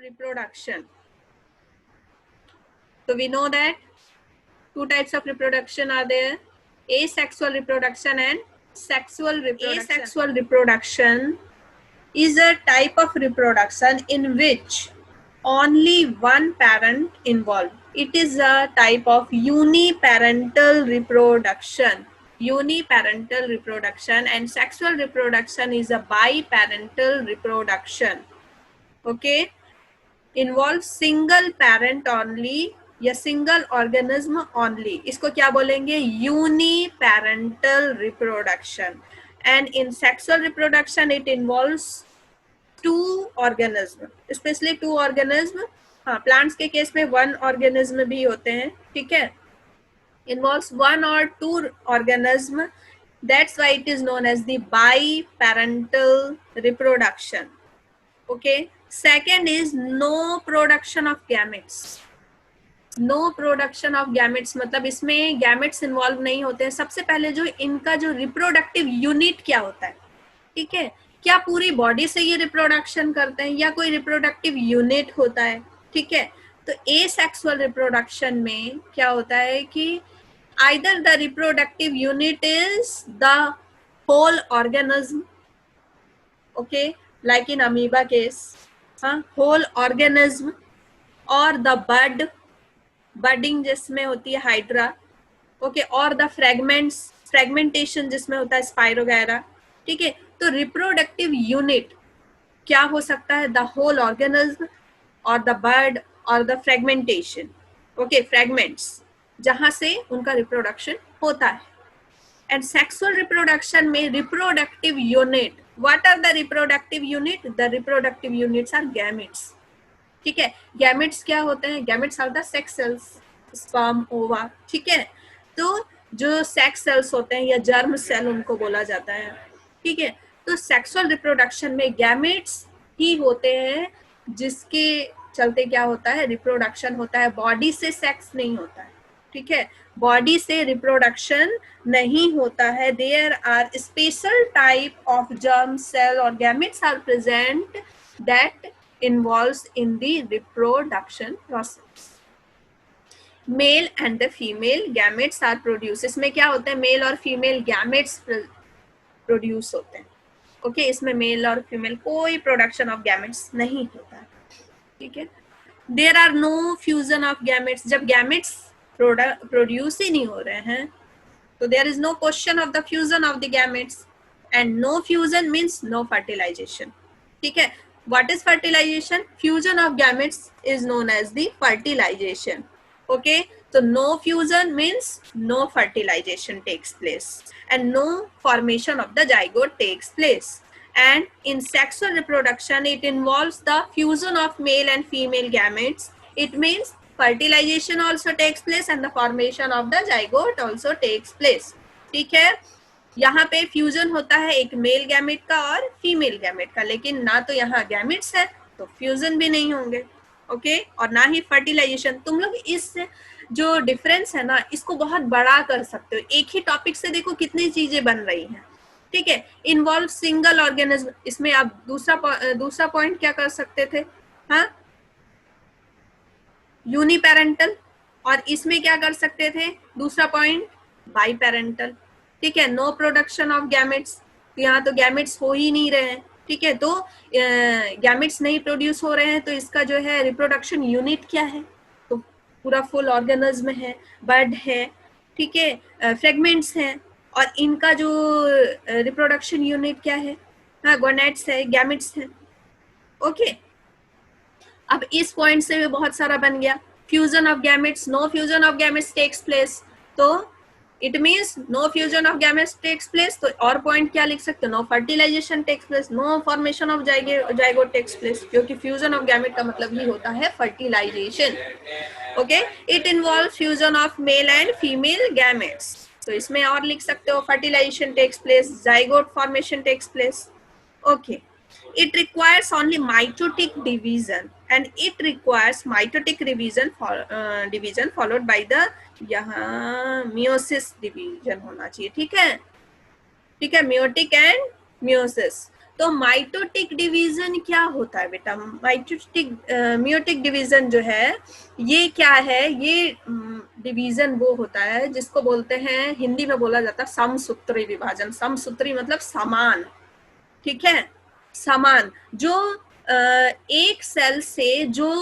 reproduction. So we know that two types of reproduction are there: asexual reproduction and sexual reproduction. Asexual reproduction is a type of reproduction in which only one parent involved. It is a type of uniparental reproduction. Uniparental reproduction, and sexual reproduction is a biparental reproduction. Okay, involves single parent only या single organism only. इसको क्या बोलेंगे? Uniparental reproduction. And in sexual reproduction it involves two organism, especially two organism. हाँ, plants के case में one organism भी होते हैं. ठीक है, इन्वॉल्व्स वन और two organism. That's why it is known as the biparental reproduction. Okay. Second is no production of gametes. No production of gametes मतलब इसमें गैमेट्स इन्वॉल्व नहीं होते हैं. सबसे पहले जो इनका जो रिप्रोडक्टिव यूनिट क्या होता है, ठीक है, क्या पूरी बॉडी से ये रिप्रोडक्शन करते हैं या कोई रिप्रोडक्टिव यूनिट होता है. ठीक है, तो एसेक्सुअल रिप्रोडक्शन में क्या होता है कि either the reproductive unit is the whole organism. Okay, like in amoeba case, हाँ, होल ऑर्गेनिज्म, और द बड, बडिंग जिसमें होती है हाइड्रा. ओके, और द फ्रेगमेंट्स, फ्रेगमेंटेशन जिसमें होता है स्पाइरोगैरा. ठीक है, तो रिप्रोडक्टिव यूनिट क्या हो सकता है? द होल ऑर्गेनिज्म और द बर्ड और द फ्रेगमेंटेशन. ओके, फ्रेगमेंट्स जहां से उनका रिप्रोडक्शन होता है. एंड सेक्सुअल रिप्रोडक्शन में reproductive unit, what are the reproductive unit? The reproductive units are gametes. ठीक है, गैमेट्स क्या होते हैं? Gametes are the sex cells, sperm, ova. ठीक है, तो जो सेक्स सेल्स होते हैं या जर्म सेल उनको बोला जाता है. ठीक है, तो सेक्सुअल रिप्रोडक्शन में गैमेट्स ही होते हैं जिसके चलते क्या होता है? रिप्रोडक्शन होता है. बॉडी से सेक्स नहीं होता है. ठीक है, बॉडी से रिप्रोडक्शन नहीं होता है. There are special type of germ cell और gametes are present that involves in the reproduction process. Male and the female gametes are produced. इसमें क्या होता है? मेल और फीमेल गैमेट्स प्रोड्यूस होते हैं. ओके, इसमें मेल और फीमेल कोई प्रोडक्शन ऑफ गैमेट्स नहीं होता है. ठीक है, there are no fusion of gametes. जब गैमेट्स प्रोड्यूस ही नहीं हो रहे हैं तो there is no question of the fusion of the gametes. And no fusion means no fertilisation. ठीक है, what is fertilization? Fusion of gametes is known as the fertilization. Okay, so no fusion means no fertilization takes place and no formation of the zygote takes place. And in sexual reproduction it involves the fusion of male and female gametes. It means fertilization also takes place and the formation of the zygote also takes place. ठीक है, यहाँ पे fusion होता है एक male gamete का और female gamete का, लेकिन ना तो यहाँ गैमेट्स है तो फ्यूजन भी नहीं होंगे. ओके, और ना ही फर्टिलाइजेशन. तुम लोग इस जो डिफरेंस है ना इसको बहुत बड़ा कर सकते हो. एक ही टॉपिक से देखो कितनी चीजें बन रही हैं. ठीक है, इन्वॉल्व सिंगल ऑर्गेनिज्म. इसमें आप दूसरा पॉइंट क्या कर सकते थे? हाँ, यूनिपेरेंटल. और इसमें क्या कर सकते थे? दूसरा पॉइंट बाइपेरेंटल. ठीक है, नो प्रोडक्शन ऑफ गैमेट्स. तो यहाँ तो गैमेट्स हो ही नहीं रहे हैं. ठीक है, तो गैमेट्स नहीं प्रोड्यूस हो रहे हैं तो इसका जो है रिप्रोडक्शन यूनिट क्या है? तो पूरा फुल ऑर्गेनिज्म है, बर्ड है. ठीक है, फ्रेगमेंट्स हैं. और इनका जो रिप्रोडक्शन यूनिट क्या है? हाँ, गोनेट्स है, गैमेट्स है. ओके, अब इस पॉइंट से भी बहुत सारा बन गया. Fusion of gametes, no fusion of gametes takes place. तो it means no fusion of gametes takes place. तो और पॉइंट क्या लिख सकते हो? No fertilisation takes place, no formation of zygote takes place, क्योंकि फ्यूजन ऑफ गैमेट का मतलब ही होता है fertilisation. Okay, it involve fusion of male and female gametes. तो इसमें और लिख सकते हो fertilisation takes place, zygote formation takes place. Okay, it requires only mitotic division and it requires mitotic division followed by the यहाँ meiosis division होना चाहिए. ठीक है, ठीक है, meiotic and meiosis. तो माइटोटिक डिवीजन क्या होता है बेटा? मियोटिक डिवीजन जो है ये क्या है? ये डिवीजन वो होता है जिसको बोलते हैं, हिंदी में बोला जाता है समसूत्री विभाजन। समसूत्री मतलब समान, ठीक है, समान। जो एक सेल से जो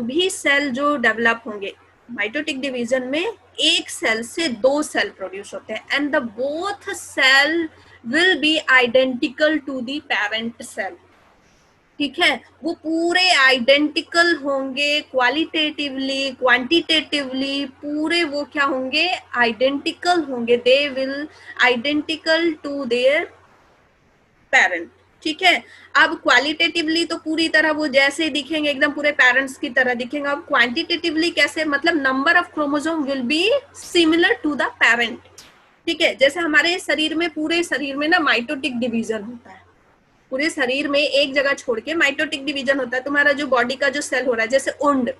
भी सेल जो डेवलप होंगे, माइटोटिक डिवीजन में एक सेल से दो सेल प्रोड्यूस होते हैं, and the both cell will be identical to the parent cell, ठीक है। वो पूरे आइडेंटिकल होंगे, क्वालिटेटिवली क्वांटिटेटिवली पूरे वो क्या होंगे? आइडेंटिकल होंगे। They will identical to their parent, ठीक है। अब क्वालिटेटिवली तो पूरी तरह वो जैसे दिखेंगे एकदम पूरे पेरेंट्स की तरह दिखेंगे। अब क्वांटिटेटिवली कैसे? मतलब number of chromosome will be similar to the parent, ठीक है। जैसे हमारे शरीर में, पूरे शरीर में ना माइटोटिक डिवीजन होता है, पूरे शरीर में एक जगह छोड़ के माइटोटिक डिवीजन होता है। तुम्हारा जो बॉडी का जो सेल हो रहा है, जैसे उंड,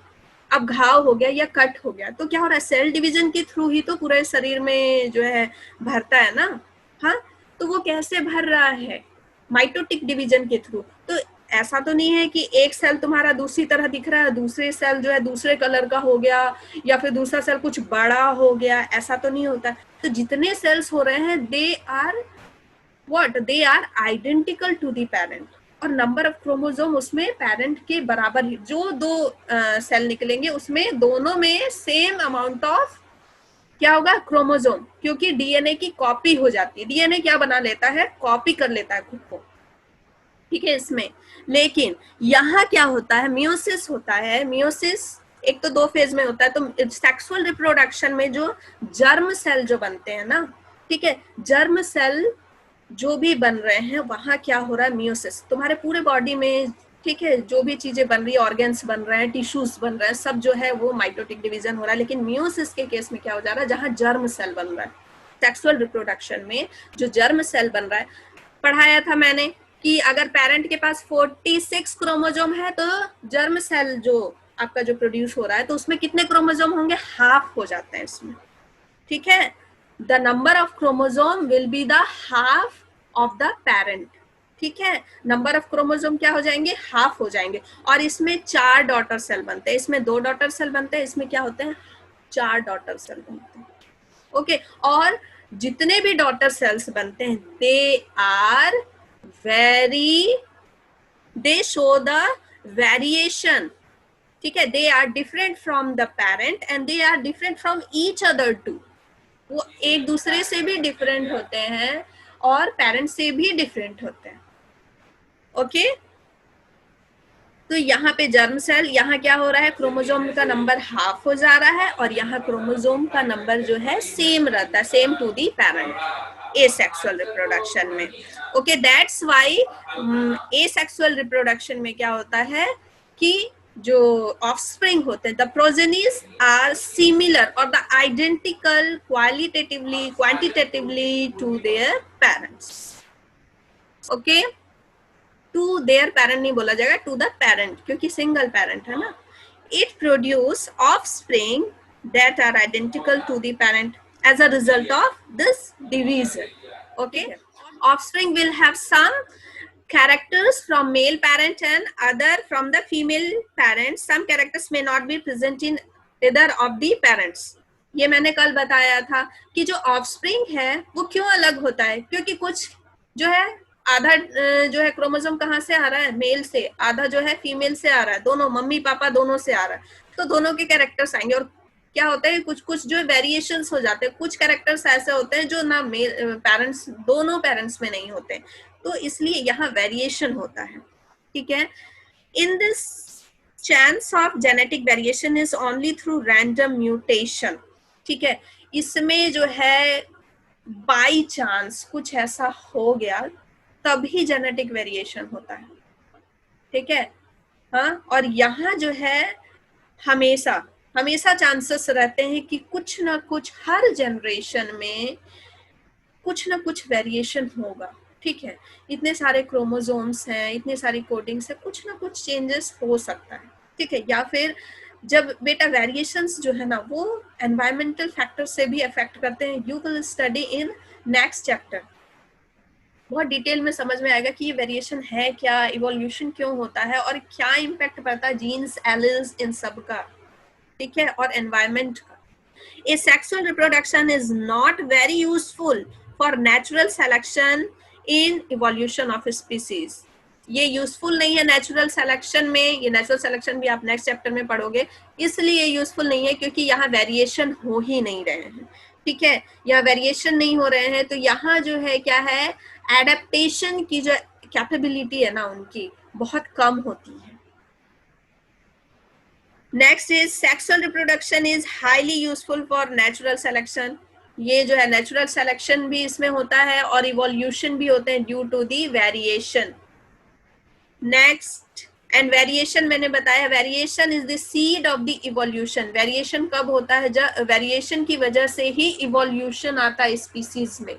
अब घाव हो गया या कट हो गया तो क्या हो रहा है? सेल डिवीजन के थ्रू ही तो पूरे शरीर में जो है भरता है ना। हाँ, तो वो कैसे भर रहा है? माइटोटिक डिवीजन के थ्रू। तो ऐसा तो नहीं है कि एक सेल तुम्हारा दूसरी तरह दिख रहा है, दूसरे सेल जो है दूसरे कलर का हो गया, या फिर दूसरा सेल कुछ बड़ा हो गया, ऐसा तो नहीं होता। तो जितने सेल्स हो रहे हैं they are what? They are identical to the parent, और नंबर ऑफ क्रोमोसोम उसमें पेरेंट के बराबर ही। जो दो सेल निकलेंगे उसमें दोनों में सेम अमाउंट ऑफ क्या होगा? क्रोमोसोम, क्योंकि डीएनए की कॉपी हो जाती है। डीएनए क्या बना लेता है? कॉपी कर लेता है खुद को, ठीक है इसमें। लेकिन यहाँ क्या होता है? मियोसिस होता है। मियोसिस एक तो दो फेज में होता है। तो सेक्सुअल रिप्रोडक्शन में जो जर्म सेल जो बनते हैं ना, ठीक है, जर्म सेल जो भी बन रहे हैं वहां क्या हो रहा है? मियोसिस। तुम्हारे पूरे बॉडी में, ठीक है, जो भी चीजें बन रही है, ऑर्गन्स बन रहे हैं, टिश्यूज बन रहे हैं, सब जो है वो माइटोटिक डिवीजन हो रहा है। लेकिन मियोसिस के केस में क्या हो जा रहा है? जहां जर्म सेल बन रहा है, सेक्सुअल रिप्रोडक्शन में जो जर्म सेल बन रहा है, पढ़ाया था मैंने कि अगर पेरेंट के पास 46 क्रोमोसोम है तो जर्म सेल जो आपका जो प्रोड्यूस हो रहा है तो उसमें कितने क्रोमोसोम होंगे? हाफ हो जाते हैं इसमें, ठीक है। The number of chromosome will be the half of the parent, ठीक है। नंबर ऑफ क्रोमोसोम क्या हो जाएंगे? हाफ हो जाएंगे। और इसमें 4 डॉटर सेल बनते हैं, इसमें 2 डॉटर सेल बनते हैं, इसमें क्या होते हैं? 4 डॉटर सेल बनते हैं, ओके। और जितने भी डॉटर सेल्स बनते हैं they are very, they show the variation, ठीक है। They are different from the parent and they are different from each other too. वो एक दूसरे से भी डिफरेंट होते हैं और पेरेंट से भी डिफरेंट होते हैं, ओके। तो यहाँ पे जर्म सेल, यहाँ क्या हो रहा है? क्रोमोसोम का नंबर हाफ हो जा रहा है और यहाँ क्रोमोसोम का नंबर जो है सेम रहता है, same to the parent asexual reproduction में, okay. That's why asexual reproduction में क्या होता है कि जो ऑफस्प्रिंग होते हैं, द प्रोजेनीज आर सिमिलर और the identical qualitatively quantitatively to their parents, okay. To their parent नहीं बोला जाएगा, टू द पेरेंट, क्योंकि सिंगल पेरेंट है ना। It produce offspring that are identical to the parent as a result of this division, okay. Offspring will have some characters from male parent and other from the female parent. Some characters may not be present in either of the parents. ये मैंने कल बताया था कि जो offspring है वो क्यों अलग होता है, क्योंकि कुछ जो है आधा जो है क्रोमोसोम कहाँ से आ रहा है? मेल से, आधा जो है फीमेल से आ रहा है, दोनों मम्मी पापा दोनों से आ रहा है, तो दोनों के कैरेक्टर्स आएंगे। और क्या होता है, कुछ कुछ जो वेरिएशंस हो जाते हैं, कुछ कैरेक्टर्स ऐसे होते हैं जो ना पेरेंट्स, दोनों पेरेंट्स में नहीं होते, तो इसलिए यहाँ वेरिएशन होता है, ठीक है। In this chance of genetic variation is only through random mutation, ठीक है। इसमें जो है बाई चांस कुछ ऐसा हो गया तभी जेनेटिक वेरिएशन होता है, ठीक है। हाँ, और यहाँ जो है हमेशा हमेशा चांसेस रहते हैं कि कुछ ना कुछ हर जनरेशन में कुछ ना कुछ वेरिएशन होगा, ठीक है। इतने सारे क्रोमोसोम्स हैं, इतने सारी कोडिंग्स है, कुछ ना कुछ चेंजेस हो सकता है, ठीक है। या फिर जब बेटा वेरिएशंस जो है ना वो एनवायरमेंटल फैक्टर से भी अफेक्ट करते हैं। You will study in next chapter, बहुत डिटेल में समझ में आएगा कि ये वेरिएशन है क्या, इवोल्यूशन क्यों होता है और क्या इम्पैक्ट पड़ता है जीन्स, एलिल्स, इन सब का, ठीक है, और एनवायरमेंट का। A sexual reproduction is not very useful for natural selection in evolution of species. ये यूजफुल नहीं है नेचुरल सिलेक्शन में, ये नेचुरल सिलेक्शन भी आप नेक्स्ट चैप्टर में पढ़ोगे, इसलिए यूजफुल नहीं है क्योंकि यहाँ वेरिएशन हो ही नहीं रहे हैं, ठीक है, यहाँ वेरिएशन नहीं हो रहे हैं, तो यहाँ जो है क्या है, एडेप्टेशन की जो कैपेबिलिटी है ना उनकी बहुत कम होती है। Next is sexual reproduction is highly useful for natural selection. ये जो है नेचुरल सिलेक्शन भी इसमें होता है और इवोल्यूशन भी होते हैं due to the variation. Next, and variation मैंने बताया, variation is the seed of the evolution. Variation कब होता है, जब वेरिएशन की वजह से ही इवोल्यूशन आता है स्पीसीज में,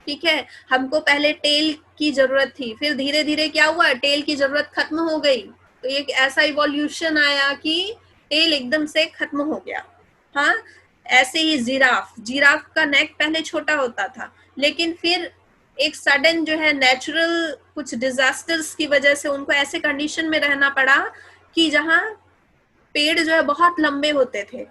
ठीक है। हमको पहले टेल की जरूरत थी, फिर धीरे धीरे क्या हुआ, टेल की जरूरत खत्म हो गई, तो एक ऐसा इवोल्यूशन आया कि टेल एकदम से खत्म हो गया। हाँ, ऐसे ही जिराफ का नेक पहले छोटा होता था, लेकिन फिर एक सडन जो है नेचुरल कुछ डिजास्टर्स की वजह से उनको ऐसे कंडीशन में रहना पड़ा कि जहाँ पेड़ जो है बहुत लंबे होते थे,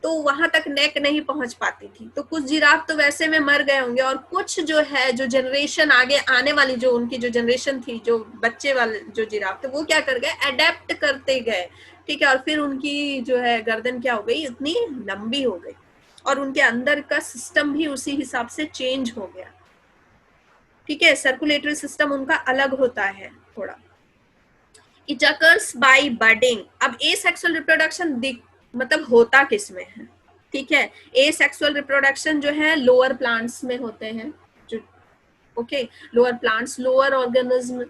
तो वहां तक नेक नहीं पहुंच पाती थी, तो कुछ जिराफ तो वैसे में मर गए होंगे, और कुछ जो है जो जनरेशन आगे आने वाली, जो उनकी जो जनरेशन थी, जो बच्चे वाले जो जिराफ थे, वो क्या कर गए, अडेप्ट करते गए, ठीक है, और फिर उनकी जो है गर्दन क्या हो गई, इतनी लंबी हो गई, और उनके अंदर का सिस्टम भी उसी हिसाब से चेंज हो गया, ठीक है, सर्कुलेटरी सिस्टम उनका अलग होता है थोड़ा। It occurs by budding. अब एसेक्सुअल रिप्रोडक्शन मतलब होता किसमें है, ठीक है, एसेक्सुअल रिप्रोडक्शन जो है लोअर प्लांट्स में होते हैं, जो okay, lower plants, lower organism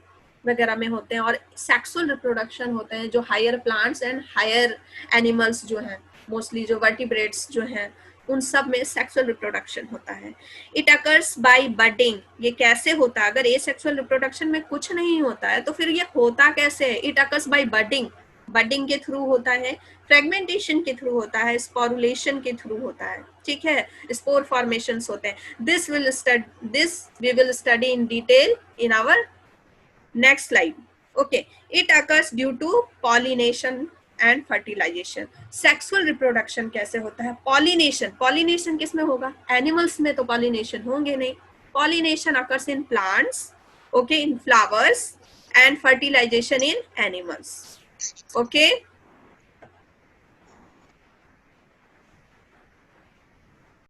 वगैरह में होते हैं, और सेक्सुअल रिप्रोडक्शन होते हैं जो higher plants and higher animals जो हैं, मोस्टली जो वर्टिब्रेट्स जो हैं, उन सब में सेक्सुअल रिप्रोडक्शन होता है। It occurs by budding. ये कैसे होता है, अगर एसेक्सुअल रिप्रोडक्शन में कुछ नहीं होता है तो फिर ये होता कैसे है, it occurs by budding, budding के थ्रू होता है, फ्रेगमेंटेशन के थ्रू होता है, स्पोरुलेशन के थ्रू होता है, ठीक है, स्पोर फॉर्मेशंस होते हैं। This we will study in detail in our next slide. Okay, it occurs due to pollination and fertilisation. Sexual reproduction कैसे होता है, पॉलिनेशन, पॉलिनेशन किस में होगा, एनिमल्स में तो पॉलिनेशन होंगे नहीं, pollination occurs in plants, okay, in flowers, and fertilisation in animals, okay.